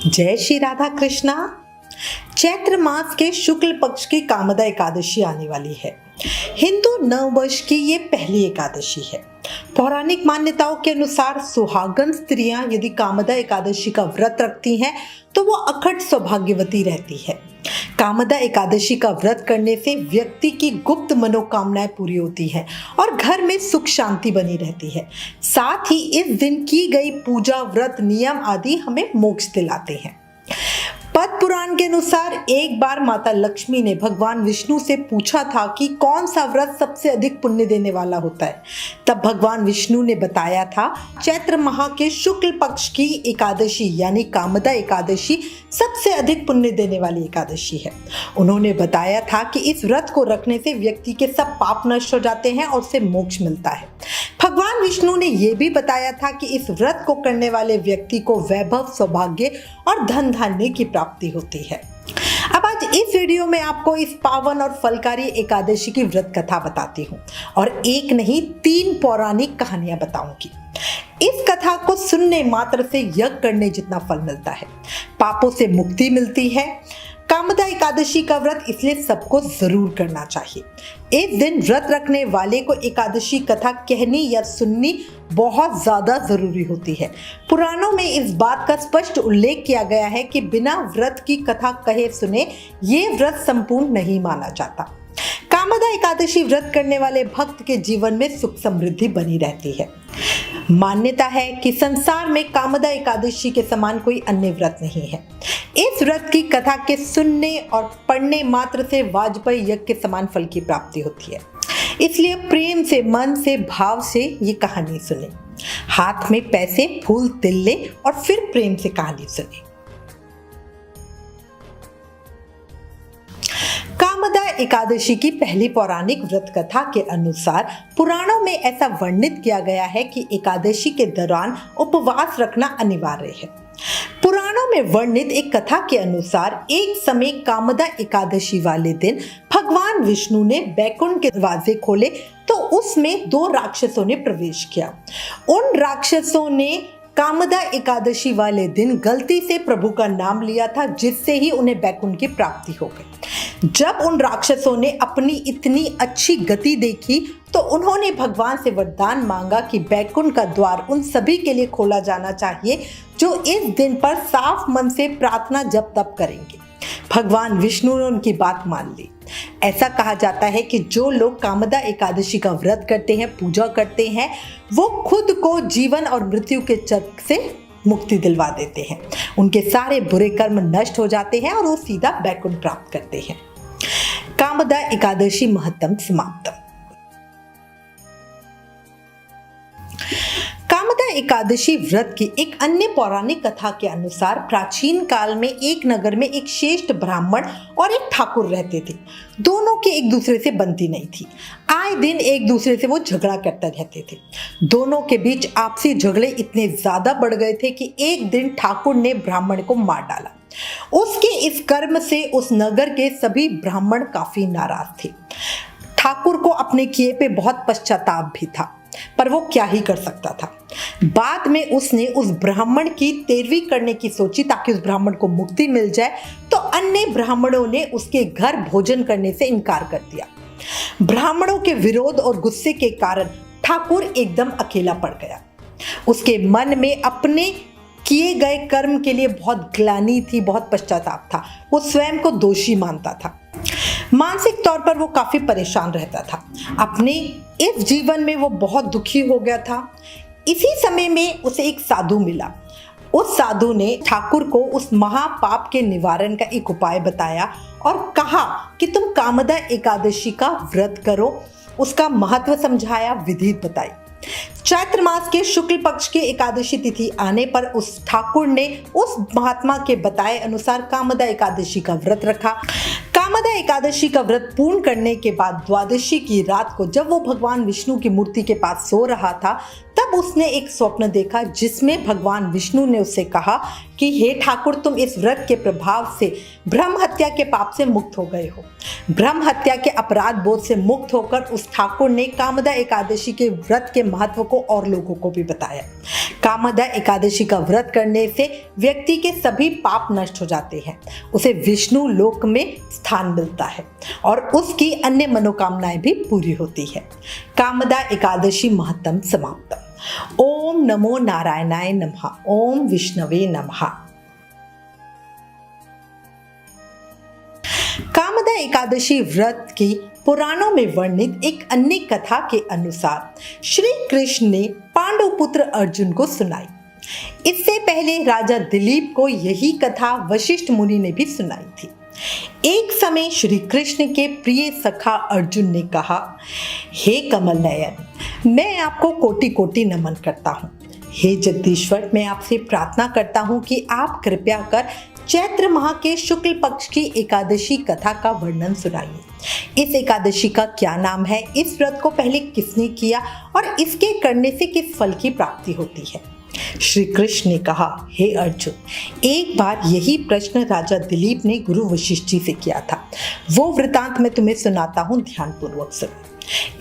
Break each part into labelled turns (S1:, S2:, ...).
S1: जय श्री राधा कृष्णा। चैत्र मास के शुक्ल पक्ष की कामदा एकादशी आने वाली है। हिंदू नववर्ष की ये पहली एकादशी है। पौराणिक मान्यताओं के अनुसार सुहागन स्त्रियां यदि कामदा एकादशी का व्रत रखती हैं तो वो अखंड सौभाग्यवती रहती है। कामदा एकादशी का व्रत करने से व्यक्ति की गुप्त मनोकामनाएं पूरी होती हैं और घर में सुख शांति बनी रहती है। साथ ही इस दिन की गई पूजा, व्रत, नियम आदि हमें मोक्ष दिलाते हैं। पद्म पुराण के अनुसार एक बार माता लक्ष्मी ने भगवान विष्णु से पूछा था कि कौन सा व्रत सबसे अधिक पुण्य देने वाला होता है। तब भगवान विष्णु ने बताया था चैत्र माह के शुक्ल पक्ष की एकादशी यानी कामदा एकादशी सबसे अधिक पुण्य देने वाली एकादशी है। उन्होंने बताया था कि इस व्रत को रखने से व्यक्ति के सब पाप नष्ट हो जाते हैं और उसे मोक्ष मिलता है। भगवान विष्णु ने यह भी बताया था कि इस व्रत को करने वाले व्यक्ति को वैभव, सौभाग्य और धन धान्य की प्राप्ति होती है। अब आज इस वीडियो में आपको इस पावन और फलकारी एकादशी की व्रत कथा बताती हूँ और एक नहीं 3 पौराणिक कहानियां बताऊंगी। इस कथा को सुनने मात्र से यज्ञ करने जितना फल मिलता है, पापों से मुक्ति मिलती है। कामदा एकादशी का व्रत इसलिए सबको जरूर करना चाहिए। इस दिन व्रत रखने वाले को एकादशी कथा कहनी या सुननी बहुत ज्यादा जरूरी होती है। पुराणों में इस बात का स्पष्ट उल्लेख किया गया है कि बिना व्रत की कथा कहे सुने ये व्रत संपूर्ण नहीं माना जाता। कामदा एकादशी व्रत करने वाले भक्त के जीवन में सुख समृद्धि बनी रहती है। मान्यता है कि संसार में कामदा एकादशी के समान कोई अन्य व्रत नहीं है। इस व्रत की कथा के सुनने और पढ़ने मात्र से वाजपेयी यज्ञ के समान फल की प्राप्ति होती है। इसलिए प्रेम से, मन से, भाव से ये कहानी सुने। हाथ में पैसे, फूल, तिल ले और फिर प्रेम से कहानी सुने। कामदा एकादशी की पहली पौराणिक व्रत कथा के अनुसार पुराणों में ऐसा वर्णित किया गया है कि एकादशी के दौरान उपवास रखना अनिवार्य है। पुराणों में वर्णित एक कथा के अनुसार एक समय कामदा एकादशी वाले दिन भगवान विष्णु ने बैकुंठ के दरवाजे खोले तो उसमें 2 राक्षसों ने प्रवेश किया। उन राक्षसों ने कामदा एकादशी वाले दिन गलती से प्रभु का नाम लिया था, जिससे ही उन्हें बैकुंठ की प्राप्ति हो गई। जब उन राक्षसों ने अपनी इतनी अच्छी गति देखी तो उन्होंने भगवान से वरदान मांगा कि बैकुंठ का द्वार उन सभी के लिए खोला जाना चाहिए जो इस दिन पर साफ मन से प्रार्थना जप तप करेंगे। भगवान विष्णु ने उनकी बात मान ली। ऐसा कहा जाता है कि जो लोग कामदा एकादशी का व्रत करते हैं, पूजा करते हैं, वो खुद को जीवन और मृत्यु के चक्र से मुक्ति दिलवा देते हैं। उनके सारे बुरे कर्म नष्ट हो जाते हैं और वो सीधा बैकुंठ प्राप्त करते हैं। कामदा एकादशी महत्तम समाप्तम। कामदा एकादशी व्रत की एक अन्य पौराणिक कथा के अनुसार प्राचीन काल में एक नगर में एक श्रेष्ठ ब्राह्मण और एक ठाकुर रहते थे। दोनों की एक दूसरे से बनती नहीं थी। आए दिन एक दूसरे से वो झगड़ा करते रहते थे। दोनों के बीच आपसी झगड़े इतने ज्यादा बढ़ गए थे कि एक दिन ठाकुर ने ब्राह्मण को मार डाला। उसके इस कर्म से उस नगर के सभी ब्राह्मण काफी नाराज थे। ठाकुर को अपने किए पे बहुत पश्चाताप भी था, पर वो क्या ही कर सकता था। बाद में उसने उस ब्राह्मण की तेरवी करने की सोची ताकि उस ब्राह्मण को मुक्ति मिल जाए, तो अन्य ब्राह्मणों ने उसके घर भोजन करने से इनकार कर दिया। ब्राह्मणों के विरोध और गुस्से के कारण ठाकुर एकदम अकेला पड़ गया। उसके मन में अपने किए गए कर्म के लिए बहुत ग्लानि थी, बहुत पश्चाताप था। वो स्वयं को दोषी मानता था। मानसिक तौर पर वो काफी परेशान रहता था। अपने इस जीवन में वो बहुत दुखी हो गया था। इसी समय में उसे एक साधु मिला। उस साधु ने ठाकुर को उस महापाप के निवारण का एक उपाय बताया और कहा कि तुम कामदा एकादशी का व्रत करो। उसका महत्व समझाया, विधि बताई। चैत्र मास के शुक्ल पक्ष की एकादशी तिथि आने पर उस ठाकुर ने उस महात्मा के बताए अनुसार कामदा एकादशी का व्रत रखा। कामदा एकादशी का व्रत पूर्ण करने के बाद द्वादशी की रात को जब वो भगवान विष्णु की मूर्ति के पास सो रहा था, तब उसने एक स्वप्न देखा जिसमें भगवान विष्णु ने उससे कहा कि हे ठाकुर, तुम इस व्रत के प्रभाव से ब्रह्म हत्या के पाप से मुक्त हो गए हो। ब्रह्म हत्या के अपराध बोध से मुक्त होकर उस ठाकुर ने कामदा एकादशी के व्रत के महत्व को और लोगों को भी बताया। कामदा एकादशी का व्रत करने से व्यक्ति के सभी पाप नष्ट हो जाते हैं, उसे विष्णु लोक में स्थान मिलता है और उसकी अन्य मनोकामनाएं भी पूरी होती है। कामदा एकादशी महत्तम समाप्त। ओम नमो नारायणाय नमः। ओम विष्णवे नमः। कामदा एकादशी व्रत की पुराणों में वर्णित एक अन्य कथा के अनुसार श्री कृष्ण ने पांडु पुत्र अर्जुन को सुनाई। इससे पहले राजा दिलीप को यही कथा वशिष्ठ मुनि ने भी सुनाई थी। एक समय श्री कृष्ण के प्रिय सखा अर्जुन ने कहा, हे कमल नयन, मैं आपको कोटि कोटि नमन करता हूँ। हे जगदीश्वर, मैं आपसे प्रार्थना करता हूँ कि आप कृपया कर चैत्र माह के शुक्ल पक्ष की एकादशी कथा का वर्णन सुनाइए। इस एकादशी का क्या नाम है, इस व्रत को पहले किसने किया और इसके करने से किस फल की प्राप्ति होती है। श्री कृष्ण ने कहा, हे अर्जुन, एक बार यही प्रश्न राजा दिलीप ने गुरु वशिष्ठ जी से किया था। वो वृतांत मैं तुम्हें सुनाता हूँ, ध्यानपूर्वक सुनो।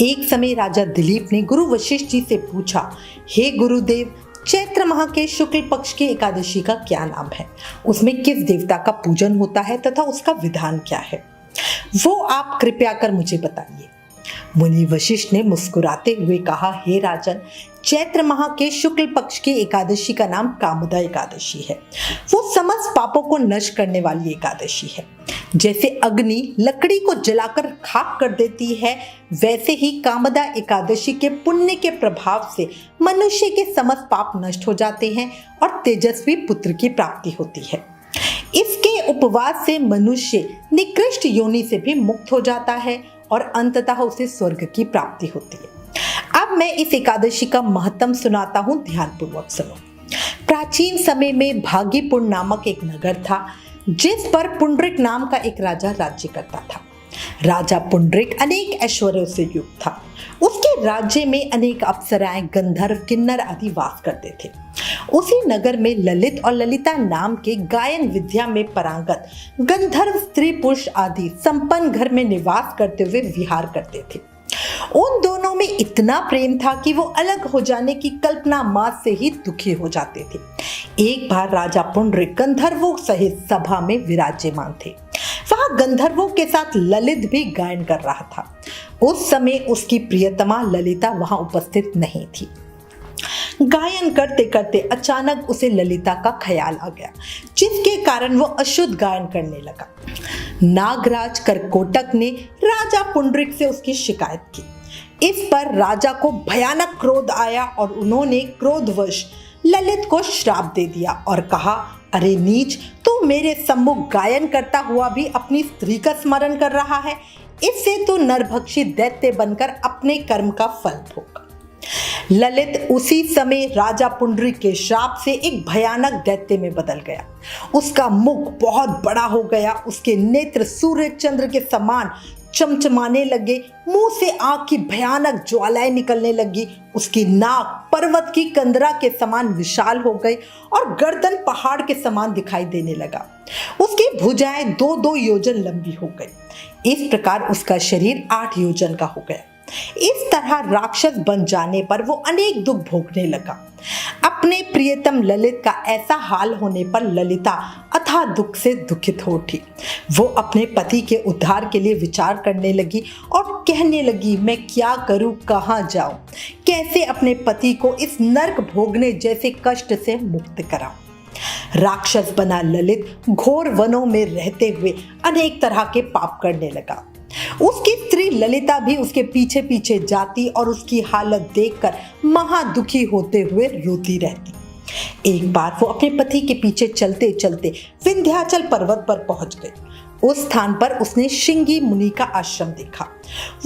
S1: एक समय राजा दिलीप ने गुरु वशिष्ठ जी से पूछा, हे गुरुदेव, चैत्र माह के शुक्ल पक्ष की एकादशी का क्या नाम है, उसमें किस देवता का पूजन होता है तथा उसका विधान क्या है, वो आप कृपया कर मुझे बताइए। मुनि वशिष्ठ ने मुस्कुराते हुए कहा, हे राजन, चैत्र माह के शुक्ल पक्ष की एकादशी का नाम कामदा एकादशी है। वो समस्त पापों को नष्ट करने वाली एकादशी है। जैसे अग्नि लकड़ी को जलाकर खाक कर देती है, वैसे ही कामदा एकादशी के पुण्य के प्रभाव से मनुष्य के समस्त पाप नष्ट हो जाते हैं और तेजस्वी पुत्र की प्राप्ति होती है। इसके उपवास से मनुष्य निकृष्ट योनि से भी मुक्त हो जाता है और अंततः उसे स्वर्ग की प्राप्ति होती है। अब मैं इस एकादशी का महत्व सुनाता हूँ, ध्यानपूर्वक सुनो। प्राचीन समय में भागीपुर नामक एक नगर था, जिस पर पुंडरिक नाम का एक राजा राज्य करता था। राजा पुंडरिक अनेक ऐश्वर्यों से युक्त था। उसके राज्य में अनेक अप्सराएं, गंधर्व, किन्नर आदि वास करते थे। उसी नगर में ललित और ललिता नाम के गायन विद्या में पारंगत गंधर्व स्त्री पुरुष आदि संपन्न घर में निवास करते हुए विहार करते थे। उन दोनों में इतना प्रेम था कि वो अलग हो जाने की कल्पना मात्र से ही दुखी हो जाते थे। एक बार राजा पुंडरिक गंधर्वों सहित सभा में विराजमान थे। वहां गंधर्वों के साथ ललित भी गायन कर रहा था। उस समय उसकी प्रियतमा ललिता वहां उपस्थित नहीं थी। गायन करते करते अचानक उसे ललिता का ख्याल आ गया, जिसके कारण वो अशुद्ध गायन करने लगा। नागराज करकोटक ने राजा पुंडरिक से उसकी शिकायत की। इस पर राजा को भयानक क्रोध आया और उन्होंने क्रोधवश ललित को श्राप दे दिया और कहा, अरे नीच, तू मेरे सम्मुख गायन करता हुआ भी अपनी स्त्री का स्मरण कर रहा है। इससे तू नरभक्षी दैत्य बनकर अपने कर्म का फल भोग। ललित उसी समय राजा पुंडरिक के श्राप से एक भयानक दैत्य में बदल गया। उसका मुख बहुत बड़ा हो गया, उसके नेत्र सूर्य चंद्र के समान चमचमाने लगे, मुंह से आग की भयानक ज्वालाएं निकलने लगी। उसकी नाक पर्वत की कंदरा के समान विशाल हो गई और गर्दन पहाड़ के समान दिखाई देने लगा। उसकी भुजाएं 2-2 योजन लंबी हो गई। इस प्रकार उसका शरीर 8 योजन का हो गया। इस तरह राक्षस बन जाने पर वो अनेक दुख भोगने लगा। अपने प्रियतम ललित का ऐसा हाल होने पर ललिता अथाह दुख से दुखित हो उठी। वो अपने पति के उद्धार के लिए विचार करने लगी और कहने लगी, मैं क्या करूं, कहां जाऊं, कैसे अपने पति को इस नर्क भोगने जैसे कष्ट से मुक्त कराऊं। राक्षस बना ललित घोर वनों में रहते हुए अनेक तरह के पाप करने लगा। उसकी स्त्री ललिता भी उसके पीछे पीछे जाती और उसकी हालत देखकर महादुखी होते हुए रोती रहती। एक बार वो अपने पति के पीछे चलते चलते विंध्याचल पर्वत पर पहुंच गई। उस स्थान पर उसने श्रृंगी मुनि का आश्रम देखा।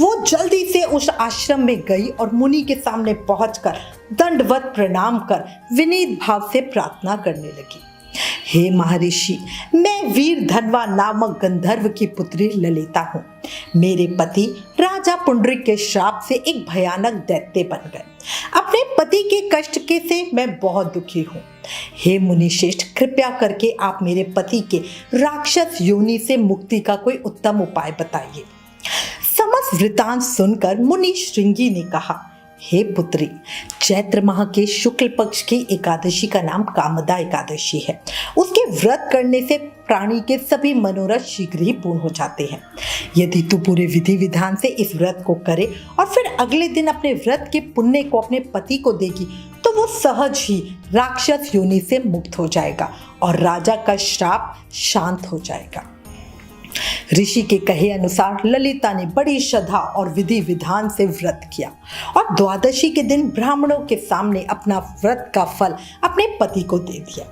S1: वो जल्दी से उस आश्रम में गई और मुनि के सामने पहुंचकर दंडवत प्रणाम कर विनीत भाव से प्रार्थना करने लगी। हे महर्षि, मैं वीर धनवा नामक गंधर्व की पुत्री ललिता हूँ। मेरे पति राजा पुंडरिक के श्राप से एक भयानक दैत्य बन गए। अपने पति के कष्ट के से मैं बहुत दुखी हूँ। हे मुनि श्रेष्ठ, कृपया करके आप मेरे पति के राक्षस योनि से मुक्ति का कोई उत्तम उपाय बताइए। समस्त वृतांत सुनकर मुनि श्रृंगी ने कहा, हे पुत्री, चैत्र माह के शुक्ल पक्ष की एकादशी का नाम कामदा एकादशी है। उसके व्रत करने से प्राणी के सभी मनोरथ शीघ्र ही पूर्ण हो जाते हैं। यदि तू पूरे विधि विधान से इस व्रत को करे और फिर अगले दिन अपने व्रत के पुण्य को अपने पति को देगी तो वो सहज ही राक्षस योनि से मुक्त हो जाएगा और राजा का श्राप शांत हो जाएगा। ऋषि के कहे अनुसार ललिता ने बड़ी श्रद्धा और विधि विधान से व्रत किया और द्वादशी के दिन ब्राह्मणों के सामने अपना व्रत का फल अपने पति को दे दिया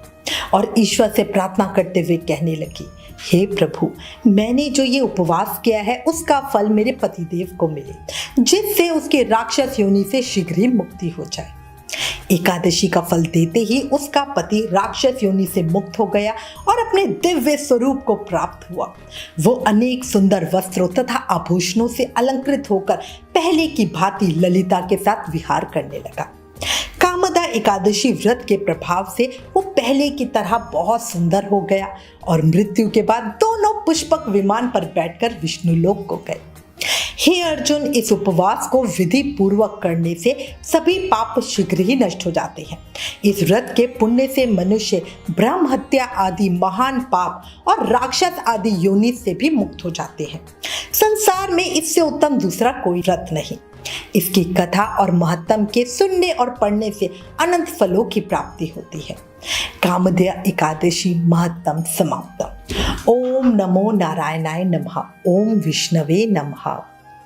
S1: और ईश्वर से प्रार्थना करते हुए कहने लगी, हे प्रभु, मैंने जो ये उपवास किया है उसका फल मेरे पतिदेव को मिले, जिससे उसके राक्षस योनि से शीघ्र ही मुक्ति हो जाए। एकादशी का फल देते ही उसका पति राक्षस योनि से मुक्त हो गया और अपने दिव्य स्वरूप को प्राप्त हुआ। वो अनेक सुंदर वस्त्रों तथा आभूषणों से अलंकृत होकर पहले की भांति ललिता के साथ विहार करने लगा। कामदा एकादशी व्रत के प्रभाव से वो पहले की तरह बहुत सुंदर हो गया और मृत्यु के बाद दोनों पुष्पक विमान पर बैठकर विष्णु लोक को गए। हे अर्जुन, इस उपवास को विधि पूर्वक करने से सभी पाप शीघ्र ही नष्ट हो जाते हैं। इस व्रत के पुण्य से मनुष्य ब्रह्म हत्या आदि महान पाप और राक्षस आदि योनि से भी मुक्त हो जाते हैं। संसार में इससे उत्तम दूसरा कोई व्रत नहीं। इसकी कथा और महत्तम के सुनने और पढ़ने से अनंत फलों की प्राप्ति होती है। कामदा एकादशी महत्तम समाप्तम। ओम नमो नारायणाय नमः। ओम विष्णवे नमः।